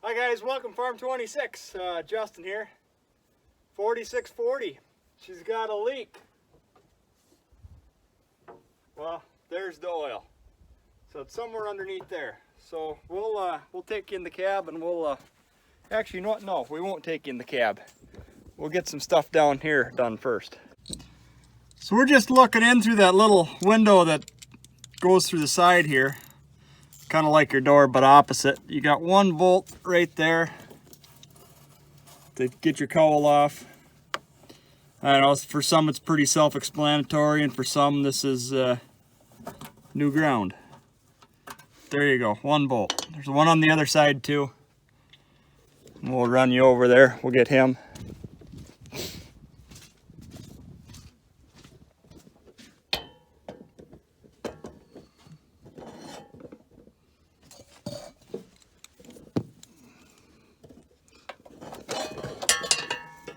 Hi guys, welcome Farm 26. Justin here. 4640. She's got a leak. Well, there's the oil. So it's somewhere underneath there. So we'll take you in the cab and we'll actually, you know what? No, we won't take you in the cab. We'll get some stuff down here done first. So we're just looking in through that little window that goes through the side here. Kind of like your door, but opposite. You got one bolt right there to get your cowl off. I know for some it's pretty self-explanatory, and for some this is new ground. There you go, one bolt. There's one on the other side too. We'll run you over there. We'll get him.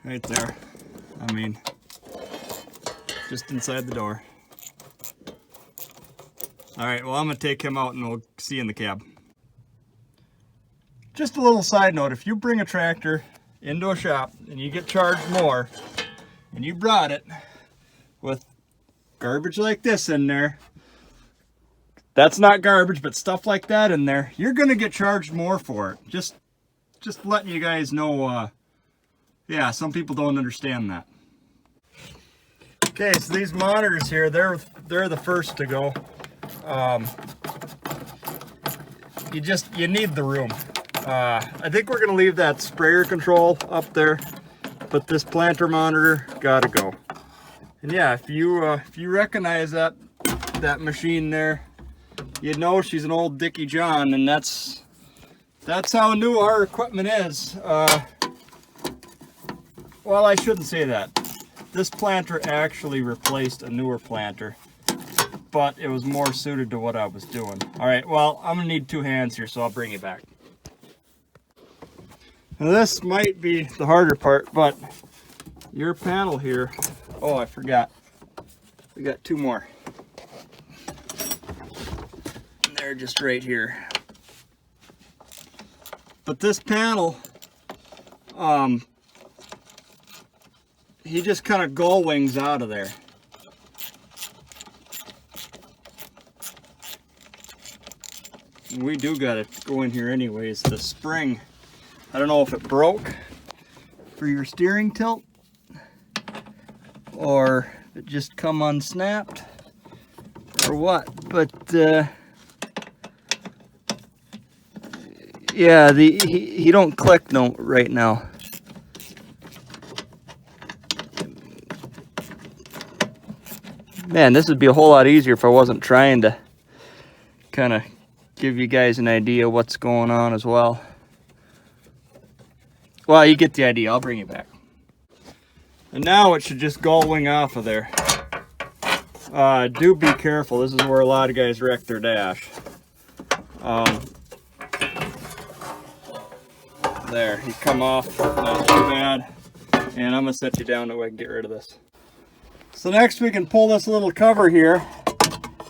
Right there. I mean, just inside the door. All right, well, I'm gonna take him out and we'll see you in the cab. Just a little side note, if you bring a tractor into a shop and you get charged more and you brought it with garbage like this in there, that's not garbage, but stuff like that in there, you're gonna get charged more for it. Just letting you guys know, yeah, some people don't understand that. Okay, so these monitors here, they're the first to go. You need the room. I think we're gonna leave that sprayer control up there, but this planter monitor gotta go. And yeah, if you recognize that machine there, you know she's an old Dickie John, and that's how new our equipment is. Well, I shouldn't say that. This planter actually replaced a newer planter, but it was more suited to what I was doing. All right, well, I'm gonna need two hands here, so I'll bring you back. Now this might be the harder part, but your panel here, oh, I forgot. We got two more. And they're just right here. But this panel, he just kind of gull wings out of there. We do got it go in here anyways. The spring, I don't know if it broke for your steering tilt or it just come unsnapped or what, but yeah, he don't click no right now. Man, this would be a whole lot easier if I wasn't trying to kind of give you guys an idea what's going on as well. Well, you get the idea. I'll bring you back. And now it should just gull wing off of there. Do be careful. This is where a lot of guys wreck their dash. There, he come off. Not too bad. And I'm going to set you down so I can get rid of this. So next we can pull this little cover here,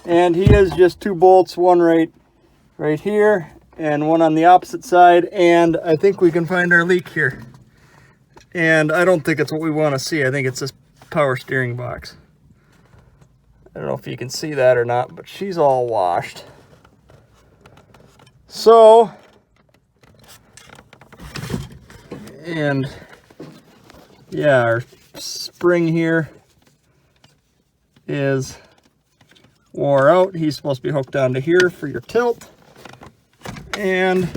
and he is just two bolts, one right here and one on the opposite side, and I think we can find our leak here. And I don't think it's what we want to see. I think it's this power steering box. I don't know if you can see that or not, but she's all washed. So, and yeah, our spring here is wore out. He's supposed to be hooked onto here for your tilt. And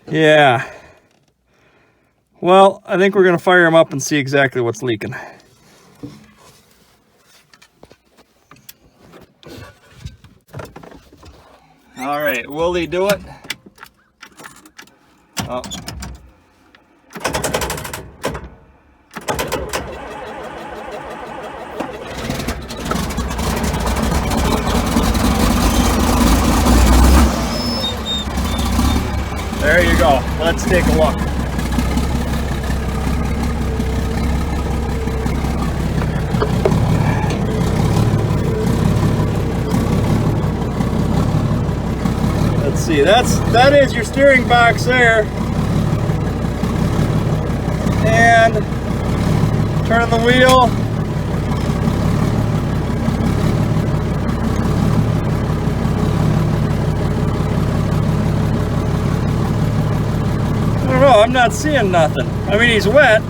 yeah, well, I think we're gonna fire him up and see exactly what's leaking. All right, will he do it? Oh. There you go. Let's take a look. see, that is your steering box there. And turning the wheel. I don't know, I'm not seeing nothing. I mean, he's wet.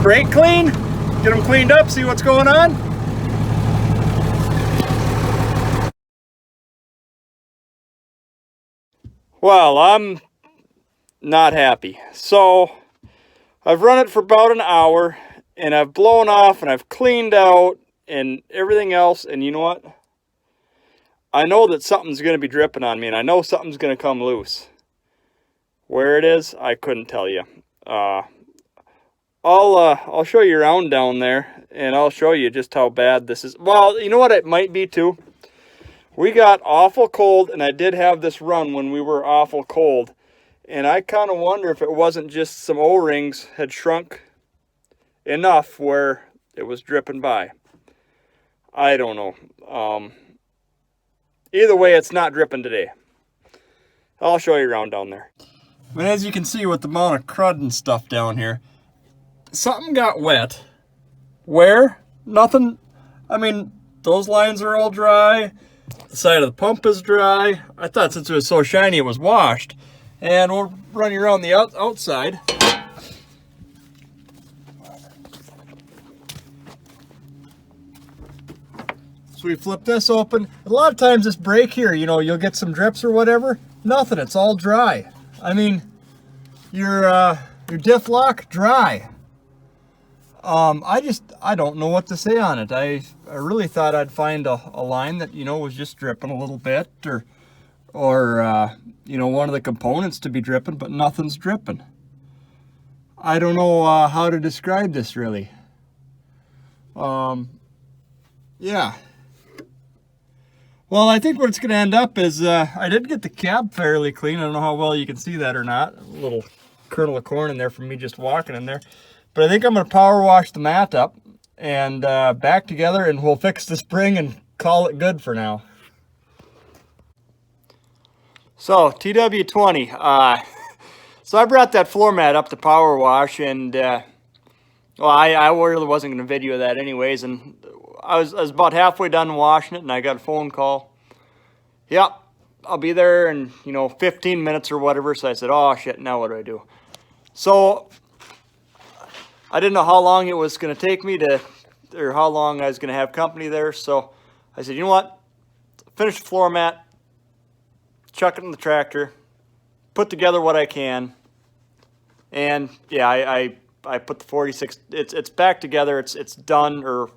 Brake clean, get them cleaned up, see what's going on. Well, I'm not happy. So I've run it for about an hour and I've blown off and I've cleaned out and everything else, and you know what? I know that something's going to be dripping on me, and I know something's going to come loose. Where it is, I couldn't tell you. I'll show you around down there, and I'll show you just how bad this is. Well, you know what it might be too? We got awful cold, and I did have this run when we were awful cold. And I kind of wonder if it wasn't just some O-rings had shrunk enough where it was dripping by. I don't know. Either way, it's not dripping today. I'll show you around down there. But as you can see with the amount of crud and stuff down here, something got wet. Where? Nothing. I mean, those lines are all dry. The side of the pump is dry. I thought since it was so shiny it was washed. And we'll run you around the outside. So we flip this open. A lot of times this brake here, you know, you'll get some drips or whatever. Nothing, it's all dry. I mean, your diff lock, dry. I don't know what to say on it. I really thought I'd find a line that, you know, was just dripping a little bit, or you know, one of the components to be dripping, but nothing's dripping. I don't know how to describe this really. Yeah. Well, I think what it's going to end up is, I did get the cab fairly clean. I don't know how well you can see that or not. A little kernel of corn in there from me just walking in there. But I think I'm going to power wash the mat up and back together, and we'll fix the spring and call it good for now. So, TW20. So I brought that floor mat up to power wash, and well, I really wasn't going to video that anyways, and I was about halfway done washing it, and I got a phone call. Yep, I'll be there in, you know, 15 minutes or whatever. So I said, oh shit, now what do I do? So I didn't know how long it was going to take me to, or how long I was going to have company there. So I said, you know what? Finish the floor mat, chuck it in the tractor, put together what I can, and yeah, I put the 46. It's back together. It's done, or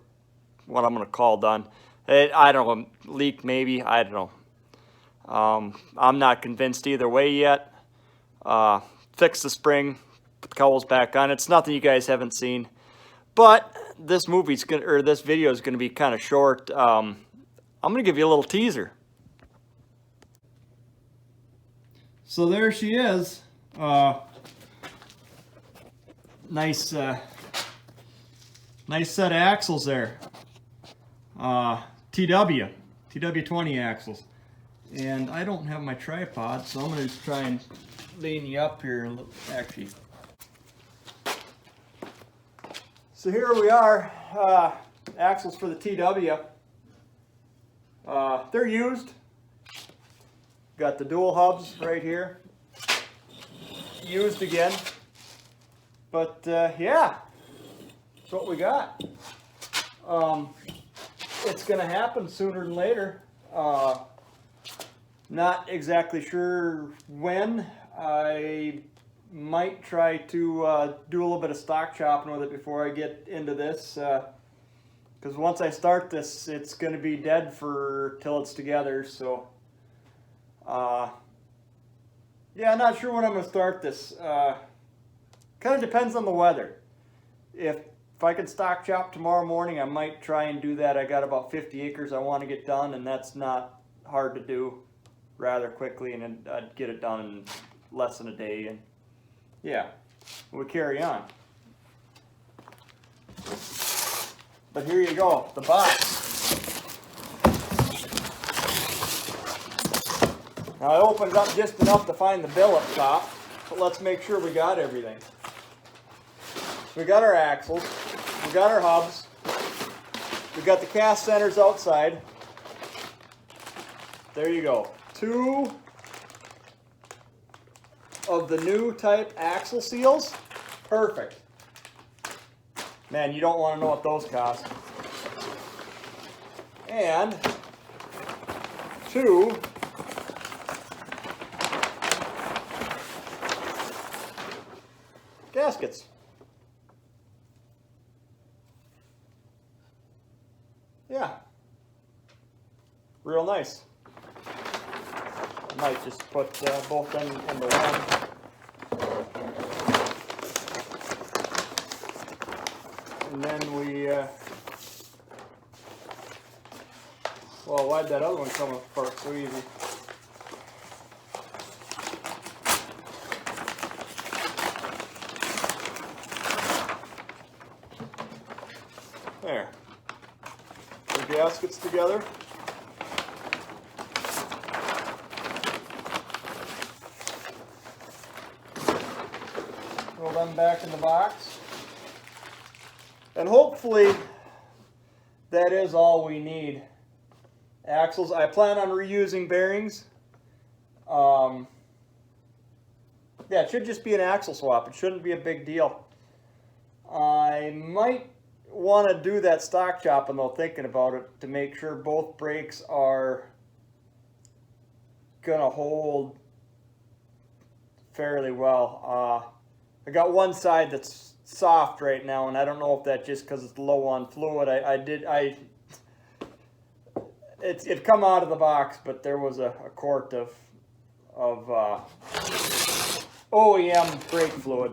what I'm going to call done. I don't know, leak maybe, I don't know. I'm not convinced either way yet. Fix the spring, put the cowls back on. It's nothing you guys haven't seen, but this this video is going to be kind of short. I'm going to give you a little teaser. So there she is. Nice set of axles there. TW20 axles. And I don't have my tripod, so I'm going to just try and lean you up here. Actually. So here we are. Axles for the TW. They're used. Got the dual hubs right here. Used again. But yeah, that's what we got. It's going to happen sooner than later. Not exactly sure when. I might try to do a little bit of stock chopping with it before I get into this. Because once I start this, it's going to be dead till it's together. So, yeah, not sure when I'm going to start this. Kind of depends on the weather. If I can stock chop tomorrow morning, I might try and do that. I got about 50 acres I want to get done, and that's not hard to do rather quickly, and I'd get it done in less than a day, and yeah, we'll carry on. But here you go, the box. Now I opened up just enough to find the bill up top, but let's make sure we got everything. We got our axles, we got our hubs, we got the cast centers outside. There you go. 2 of the new type axle seals. Perfect. Man, you don't want to know what those cost. And 2 gaskets. Yeah. Real nice. I might just put both them into one. And then we, well, why'd that other one come apart so easy? There. The gaskets together. Throw them back in the box. And hopefully that is all we need. Axles, I plan on reusing bearings. Yeah, it should just be an axle swap. It shouldn't be a big deal. I might want to do that stock chopping though, thinking about it, to make sure both brakes are gonna hold fairly well. I got one side that's soft right now, and I don't know if that's just because it's low on fluid. It come out of the box, but there was a quart of OEM brake fluid.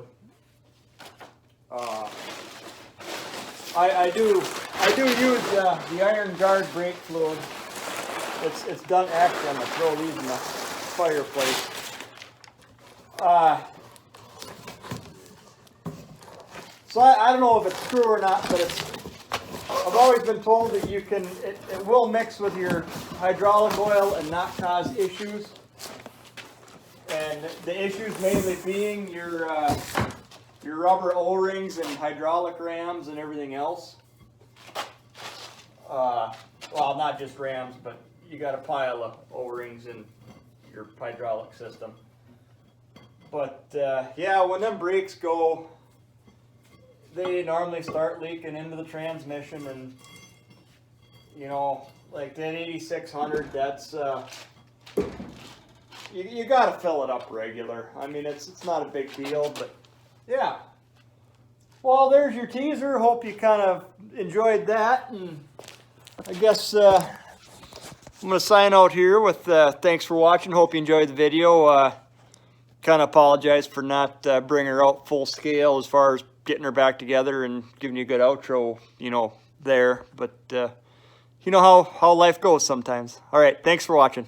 I do use the Iron Guard brake fluid. It's done. Actually, I'm gonna throw these in the fireplace. So I don't know if it's true or not, but I've always been told that it will mix with your hydraulic oil and not cause issues. And the issues mainly being your rubber O-rings and hydraulic rams and everything else. Well, not just rams, but you got a pile of O-rings in your hydraulic system. But yeah, when them brakes go, they normally start leaking into the transmission, and you know, like that 8600, that's you got to fill it up regular. I mean, it's not a big deal, but yeah. Well, there's your teaser. Hope you kind of enjoyed that, and I guess I'm gonna sign out here with thanks for watching. Hope you enjoyed the video. Kind of apologize for not bringing her out full scale as far as getting her back together and giving you a good outro, you know, there. But you know how life goes sometimes. All right, thanks for watching.